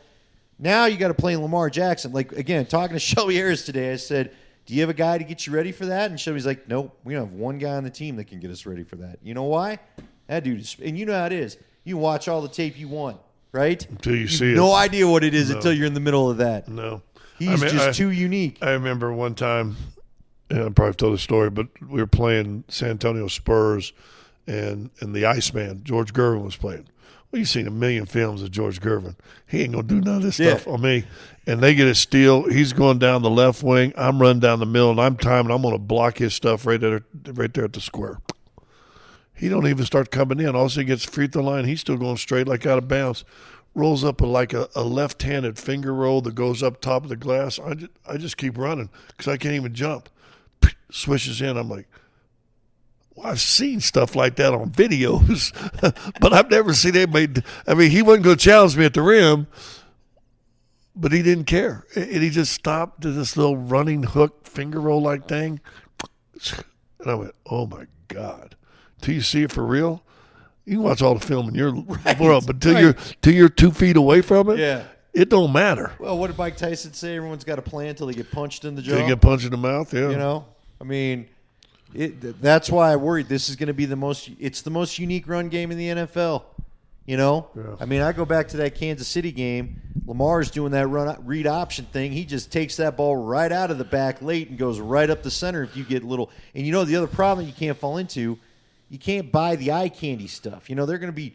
now you got to play Lamar Jackson. Like, again, talking to Shelby Harris today, I said, do you have a guy to get you ready for that? And Shelby's like, nope, we don't have one guy on the team that can get us ready for that. You know why? That dude is, and you know how it is. You can watch all the tape you want, right? Until you see it. No idea what it is until you're in the middle of that. No. He's just too unique. I remember one time, and I probably told the story, but we were playing San Antonio Spurs, and the Iceman, George Gervin, was playing. Well, you've seen a million films of George Gervin. He ain't going to do none of this stuff on me. And they get a steal. He's going down the left wing. I'm running down the middle, and I'm timing. I'm going to block his stuff right there at the square. He don't even start coming in. All of a sudden he gets free throw line. He's still going straight like out of bounds. Rolls up like a left-handed finger roll that goes up top of the glass. I just keep running because I can't even jump. Swishes in. I'm like, well, I've seen stuff like that on videos, but I've never seen anybody. I mean, he wasn't going to challenge me at the rim, but he didn't care. And he just stopped to this little running hook finger roll like thing. And I went, oh, my God. Till you see it for real, you can watch all the film in your world, but till you're 2 feet away from it, it don't matter. Well, what did Mike Tyson say? Everyone's got a plan until they get punched in the jaw. They get punched in the mouth, yeah. You know, I mean, that's why I worried this is going to be the most unique run game in the NFL. You know, I mean, I go back to that Kansas City game. Lamar's doing that read option thing. He just takes that ball right out of the back late and goes right up the center if you get little. And you know the other problem you can't fall into, you can't buy the eye candy stuff. You know, they're going to be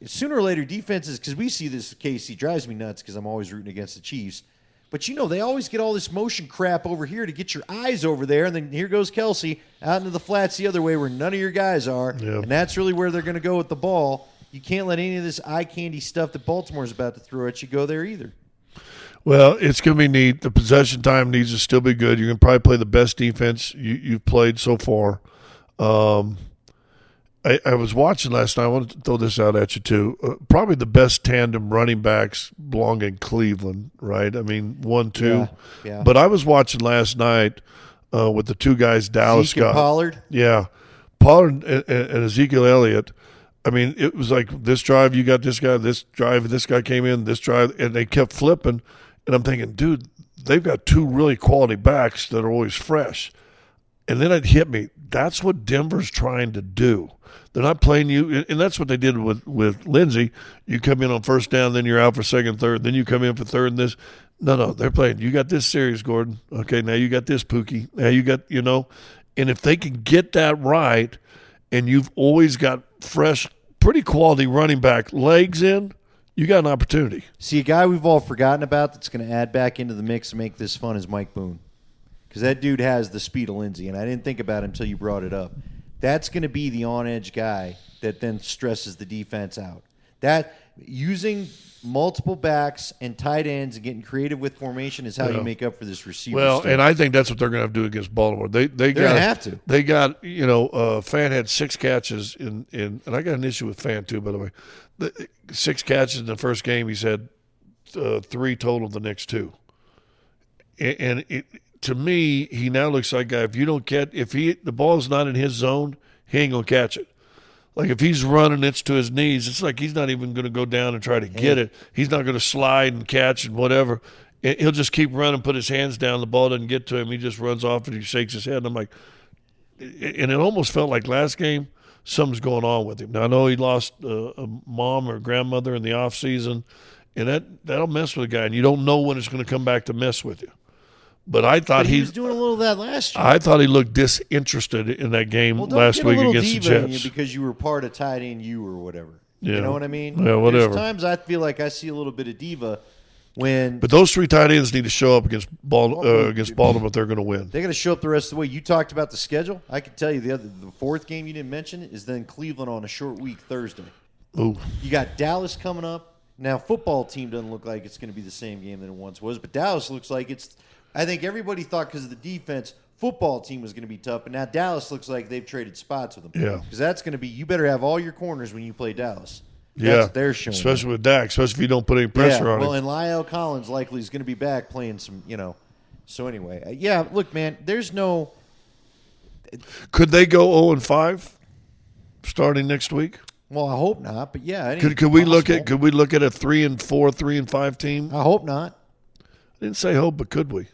sooner or later defenses, because we see this. KC drives me nuts because I'm always rooting against the Chiefs. But, you know, they always get all this motion crap over here to get your eyes over there. And then here goes Kelsey out into the flats the other way where none of your guys are. Yep. And that's really where they're going to go with the ball. you can't let any of this eye candy stuff that Baltimore's about to throw at you go there either. Well, it's going to be neat. The possession time needs to still be good. You can probably play the best defense you've played so far. I was watching last night. I wanted to throw this out at you, too. Probably the best tandem running backs belong in Cleveland, right? I mean, 1-2. Yeah. But I was watching last night with the two guys Dallas Zeke and got. Pollard? Yeah. Pollard and Ezekiel Elliott. I mean, it was like this drive, you got this guy, this drive, this guy came in, this drive, and they kept flipping. And I'm thinking, dude, they've got two really quality backs that are always fresh. And then it hit me. That's what Denver's trying to do. They're not playing you, and that's what they did with Lindsey. You come in on first down, then you're out for second, third, then you come in for third and this. No, they're playing. You got this series, Gordon. Okay, now you got this, Pookie. Now you got, and if they can get that right, and you've always got fresh, pretty quality running back legs in, you got an opportunity. See, a guy we've all forgotten about that's going to add back into the mix and make this fun is Mike Boone. Because that dude has the speed of Lindsey, and I didn't think about him until you brought it up. That's going to be the on-edge guy that then stresses the defense out. That using multiple backs and tight ends and getting creative with formation is how you make up for this receiver. Well, stuff. and I think that's what they're going to have to do against Baltimore. They're going to have to. They got, Fan had 6 catches in, and I got an issue with Fan too, by the way. 6 catches in the first game. He's had 3 total the next 2. And to me, he now looks like a guy. If you don't catch, the ball's not in his zone, he ain't gonna catch it. Like if he's running, it's to his knees. It's like he's not even going to go down and try to get it. He's not going to slide and catch and whatever. He'll just keep running, put his hands down. The ball doesn't get to him. He just runs off and he shakes his head. And I'm like, and it almost felt like last game something's going on with him. Now I know he lost a mom or grandmother in the off season, and that'll mess with a guy. And you don't know when it's going to come back to mess with you. But I thought he was doing a little of that last year. I thought he looked disinterested in that game last week against the Jets. Because you were part of tight end you or whatever. Yeah. You know what I mean? Yeah, whatever. There's times I feel like I see a little bit of diva when. But those 3 tight ends need to show up against Baltimore if they're going to win. They got to show up the rest of the way. You talked about the schedule. I can tell you the 4th game you didn't mention is then Cleveland on a short week Thursday. Ooh. You got Dallas coming up. Now, football team doesn't look like it's going to be the same game that it once was, but Dallas looks like it's. I think everybody thought because of the defense, football team was going to be tough, but now Dallas looks like they've traded spots with them. Yeah. Because that's going to be, you better have all your corners when you play Dallas. Yeah. That's what they're showing. Especially with Dak, especially if you don't put any pressure on him. Well, and Lyle Collins likely is going to be back playing some, So anyway, look, man, there's no. Could they go 0-5 starting next week? Well, I hope not, but yeah. Could we look at a 3-4, 3-5 team? I hope not. I didn't say hope, but could we?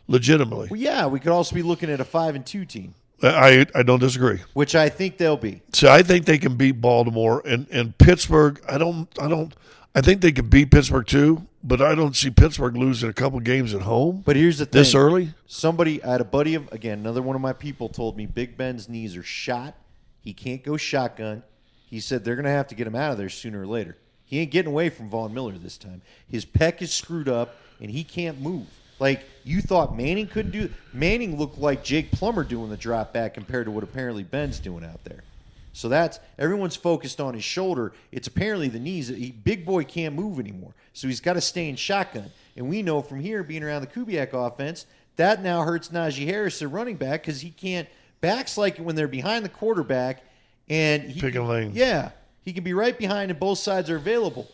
Legitimately. Well, yeah, we could also be looking at a 5-2 team. I don't disagree. Which I think they'll be. So I think they can beat Baltimore and Pittsburgh. I think they can beat Pittsburgh too, but I don't see Pittsburgh losing a couple games at home. But here's the thing. This early? I had a buddy of, again, another one of my people told me Big Ben's knees are shot. He can't go shotgun. He said they're going to have to get him out of there sooner or later. He ain't getting away from Von Miller this time. His pec is screwed up, and he can't move. Like, you thought Manning couldn't do it. Manning looked like Jake Plummer doing the drop back compared to what apparently Ben's doing out there. So everyone's focused on his shoulder. It's apparently the knees. Big boy can't move anymore. So he's got to stay in shotgun. And we know from here, being around the Kubiak offense, that now hurts Najee Harris, the running back, because he can't. Backs like it when they're behind the quarterback. And picking lane. Yeah. He can be right behind and both sides are available.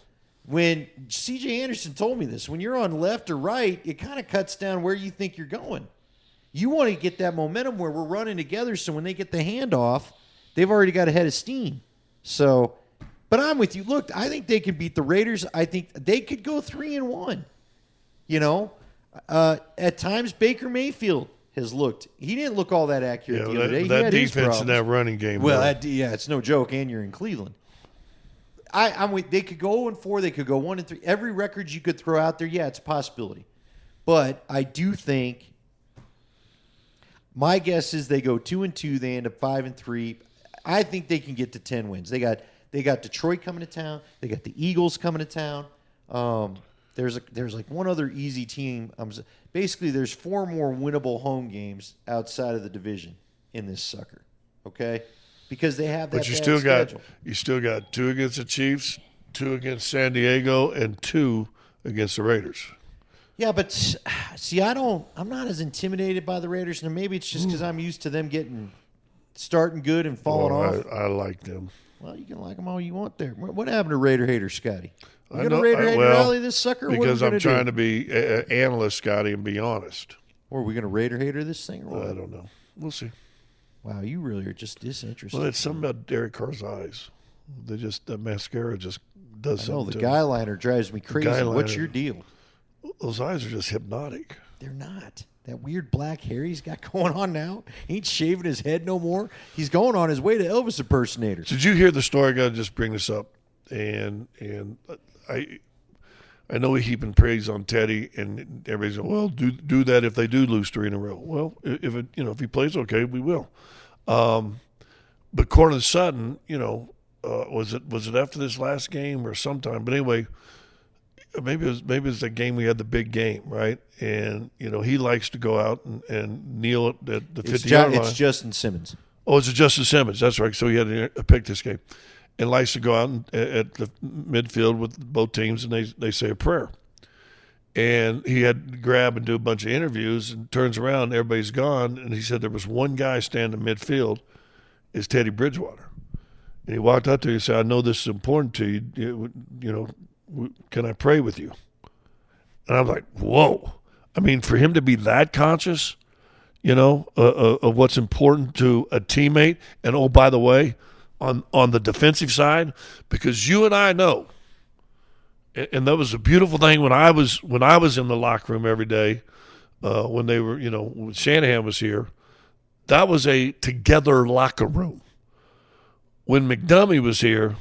When C.J. Anderson told me this, when you're on left or right, it kind of cuts down where you think you're going. You want to get that momentum where we're running together so when they get the handoff, they've already got a head of steam. So, but I'm with you. Look, I think they can beat the Raiders. I think they could go 3-1. At times Baker Mayfield has looked. He didn't look all that accurate the other day. That defense in that running game. Well, it's no joke, and you're in Cleveland. I'm with. They could go 0-4. They could go 1-3. Every record you could throw out there, yeah, it's a possibility. But I do think my guess is they go 2-2. They end up 5-3. I think they can get to 10 wins. They got Detroit coming to town. They got the Eagles coming to town. There's like one other easy team. Basically, there's 4 more winnable home games outside of the division in this sucker. Okay. because they have that But you bad still schedule. got 2 against the Chiefs, 2 against San Diego, and 2 against the Raiders. Yeah, but see, I'm not as intimidated by the Raiders, and maybe it's just because I'm used to them starting good and falling off. I like them. Well, you can like them all you want there. What happened to Raider Hater Scotty? You I got a know- Raider Hater well, rally this sucker? What are we Because I'm gonna trying do? to be an analyst, Scotty, and be honest. Or are we going to Raider Hater this thing? Or what? I don't know. We'll see. Wow, you really are just disinterested. Well, it's something about Derek Carr's eyes. That mascara just does No, something the to guy liner drives me crazy. What's guy-liner. your deal? him. Those eyes are just hypnotic. They're not. That weird black hair he's got going on now. He ain't shaving his head no more. He's going on his way to Elvis impersonators. Did you hear the story? I got to just bring this up, and I know we heaping praise on Teddy, and everybody's like, well, do that if they do lose 3 in a row. Well, if he plays okay, we will. But Cortland Sutton, was it after this last game or sometime? But anyway, maybe it was the game we had the big game, right? And he likes to go out and kneel at the 50-yard line. It's Justin Simmons. Oh, it's Justin Simmons. That's right. So he had to pick this game. And likes to go out at the midfield with both teams, and they say a prayer. And he had to grab and do a bunch of interviews, and turns around, and everybody's gone. And he said there was one guy standing in midfield, is Teddy Bridgewater. And he walked up to me and said, I know this is important to you. Can I pray with you? And I'm like, whoa. I mean, for him to be that conscious, of what's important to a teammate. And, oh, by the way, on the defensive side, because you and I know, and that was a beautiful thing when I was in the locker room every day, when they were, when Shanahan was here, that was a together locker room. When McDummy was here,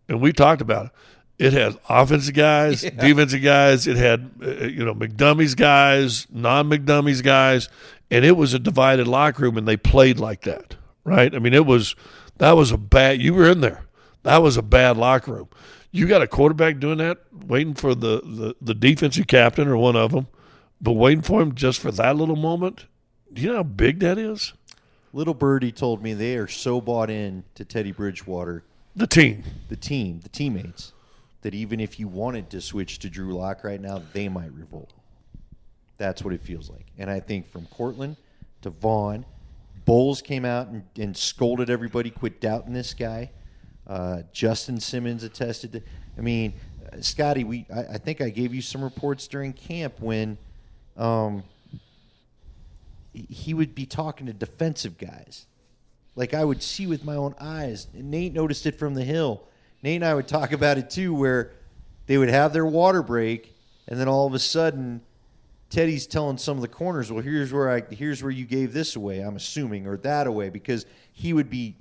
and we talked about it had offensive guys, defensive guys, it had McDummy's guys, non-McDummy's guys, and it was a divided locker room, and they played like that, right? I mean, that was a bad – you were in there. That was a bad locker room. You got a quarterback doing that, waiting for the defensive captain or one of them, but waiting for him just for that little moment. Do you know how big that is? Little Birdie told me they are so bought in to Teddy Bridgewater. The team. The teammates, that even if you wanted to switch to Drew Lock right now, they might revolt. That's what it feels like. And I think from Cortland to Vaughn – Bowles came out and scolded everybody, quit doubting this guy. Justin Simmons attested to. I mean, Scotty, I think I gave you some reports during camp when he would be talking to defensive guys. Like I would see with my own eyes. And Nate noticed it from the hill. Nate and I would talk about it too, where they would have their water break, and then all of a sudden Teddy's telling some of the corners, well, here's where you gave this away, I'm assuming, or that away, because he would be,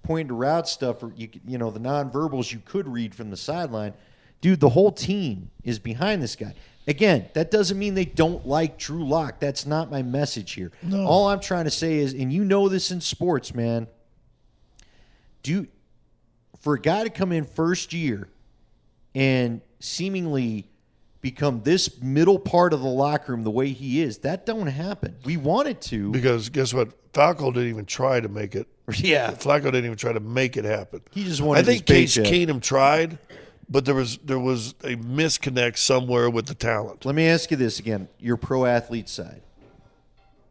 pointing to route stuff, or the nonverbals you could read from the sideline. Dude, the whole team is behind this guy. Again, that doesn't mean they don't like Drew Lock. That's not my message here. No. All I'm trying to say is, and you know this in sports, man, for a guy to come in first year and seemingly become this middle part of the locker room the way he is, that don't happen. We want it to. Because guess what? Falco didn't even try to make it. Yeah. Flacco didn't even try to make it happen. He just wanted I think his Case Keenum tried, but there was a misconnect somewhere with the talent. Let me ask you this again. Your pro athlete side.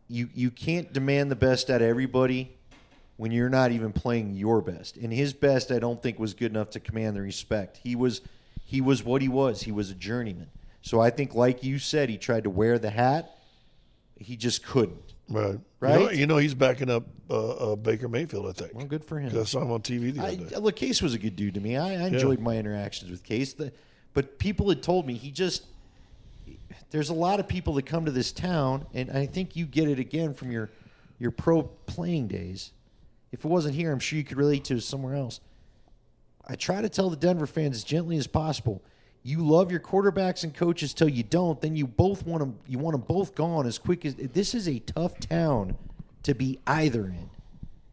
You can't demand the best out of everybody when you're not even playing your best. And his best, I don't think, was good enough to command the respect. He was what he was. He was a journeyman. So I think, like you said, he tried to wear the hat. He just couldn't. Right. Right? He's backing up Baker Mayfield, I think. Well, good for him. 'Cause I saw him on TV the other day. Look, Case was a good dude to me. I enjoyed my interactions with Case. But people had told me there's a lot of people that come to this town, and I think you get it again from your pro playing days. If it wasn't here, I'm sure you could relate to it somewhere else. I try to tell the Denver fans as gently as possible, you love your quarterbacks and coaches till you don't, then you both want them. You want them both gone as quick as. This is a tough town to be either in,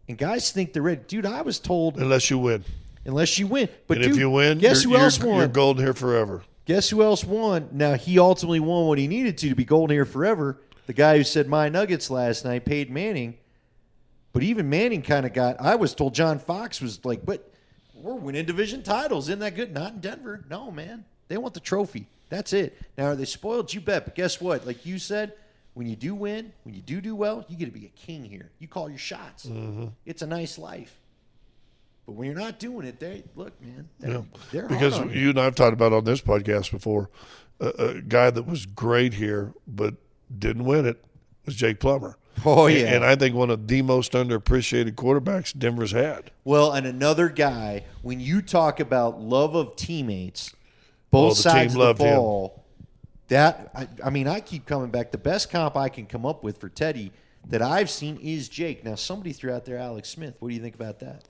and guys think they're ready. Dude, I was told unless you win. But and dude, if you win, guess who else won? You're golden here forever. Guess who else won? Now he ultimately won what he needed to be golden here forever. The guy who said my Nuggets last night, Peyton Manning. But even Manning kind of I was told John Fox was like, but we're winning division titles. Isn't that good? Not in Denver. No, man. They want the trophy. That's it. Now, are they spoiled? You bet. But guess what? Like you said, when you do win, when you do well, you get to be a king here. You call your shots. Mm-hmm. It's a nice life. But when you're not doing it, look, man. They're because hard on you and I've talked about on this podcast before, a guy that was great here but didn't win it was Jake Plummer. Oh, yeah. And I think one of the most underappreciated quarterbacks Denver's had. Well, and another guy, when you talk about love of teammates, both sides of the ball, I keep coming back. The best comp I can come up with for Teddy that I've seen is Jake. Now, somebody threw out there Alex Smith. What do you think about that?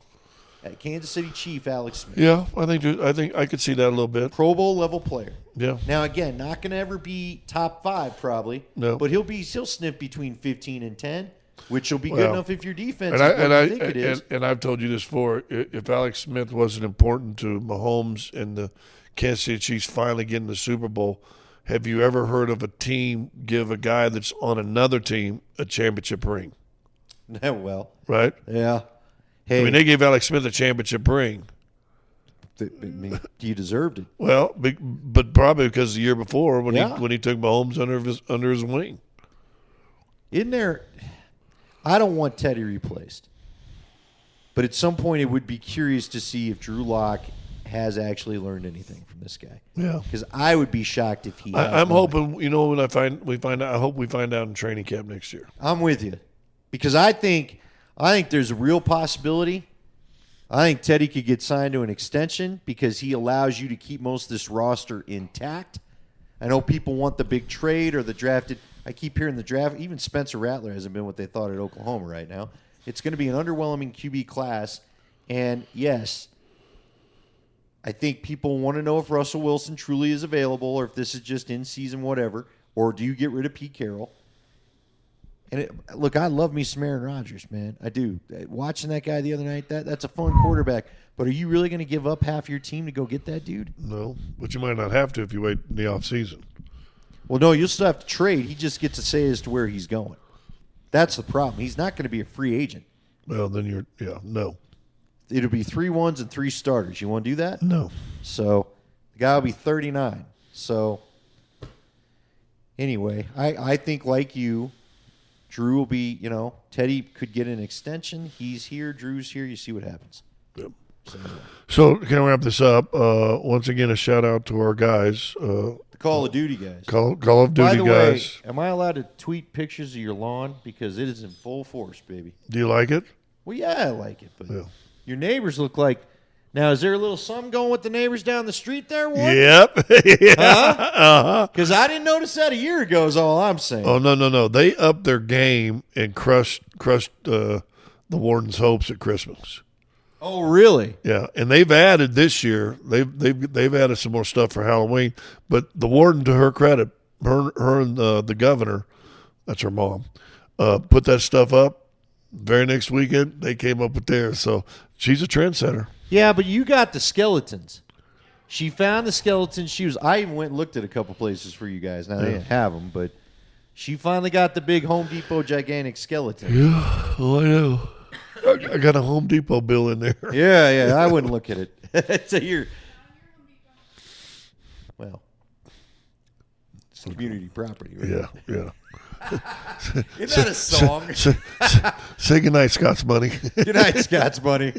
Kansas City Chief Alex Smith. Yeah, I think I could see that a little bit. Pro Bowl level player. Yeah. Now again, not going to ever be top 5 probably. No. But he'll sniff between 15 and 10, which will be good enough if your defense is what you think it is. And I've told you this before. If Alex Smith wasn't important to Mahomes and the Kansas City Chiefs finally getting the Super Bowl, have you ever heard of a team give a guy that's on another team a championship ring? Well. Right? Yeah. Hey, I mean, they gave Alex Smith a championship ring. You deserved it. Well, but probably because the year before when he took Mahomes under his wing. Isn't there? I don't want Teddy replaced, but at some point it would be curious to see if Drew Lock has actually learned anything from this guy. Yeah, because I would be shocked if he. I'm hoping. When we find out. I hope we find out in training camp next year. I'm with you, because I think there's a real possibility. I think Teddy could get signed to an extension because he allows you to keep most of this roster intact. I know people want the big trade or the drafted. I keep hearing the draft. Even Spencer Rattler hasn't been what they thought at Oklahoma right now. It's going to be an underwhelming QB class. And, yes, I think people want to know if Russell Wilson truly is available or if this is just in-season whatever. Or do you get rid of Pete Carroll? And look, I love me some Aaron Rodgers, man. I do. Watching that guy the other night, that's a fun quarterback. But are you really going to give up half your team to go get that dude? No, but you might not have to if you wait in the offseason. Well, no, you'll still have to trade. He just gets to say as to where he's going. That's the problem. He's not going to be a free agent. Well, then no. It'll be 3 ones and 3 starters. You want to do that? No. So the guy will be 39. So anyway, I think like you, Drew will be, Teddy could get an extension. He's here. Drew's here. You see what happens. Yep. So can I wrap this up? Once again, a shout out to our guys. The Call of Duty guys. Call of Duty By the guys. way, am I allowed to tweet pictures of your lawn? Because it is in full force, baby. Do you like it? Well, yeah, I like it. But your neighbors look like. Now, is there a little something going with the neighbors down the street there, Warren? Yep. Yeah. Huh? Because I didn't notice that a year ago is all I'm saying. Oh, no. They upped their game and crushed the Warden's hopes at Christmas. Oh, really? Yeah, and they've added this year. They've added some more stuff for Halloween. But the Warden, to her credit, her and the governor, that's her mom, put that stuff up. Very next weekend, they came up with theirs. So she's a trendsetter. Yeah, but you got the skeletons. She found the skeletons. I even went and looked at a couple places for you guys. Now, they didn't have them, but she finally got the big Home Depot gigantic skeleton. Yeah, I know. I got a Home Depot bill in there. Yeah, I wouldn't look at it. So it's community property, right? Yeah. Isn't that a song? Say goodnight, Scott's money. Good night, Scott's money.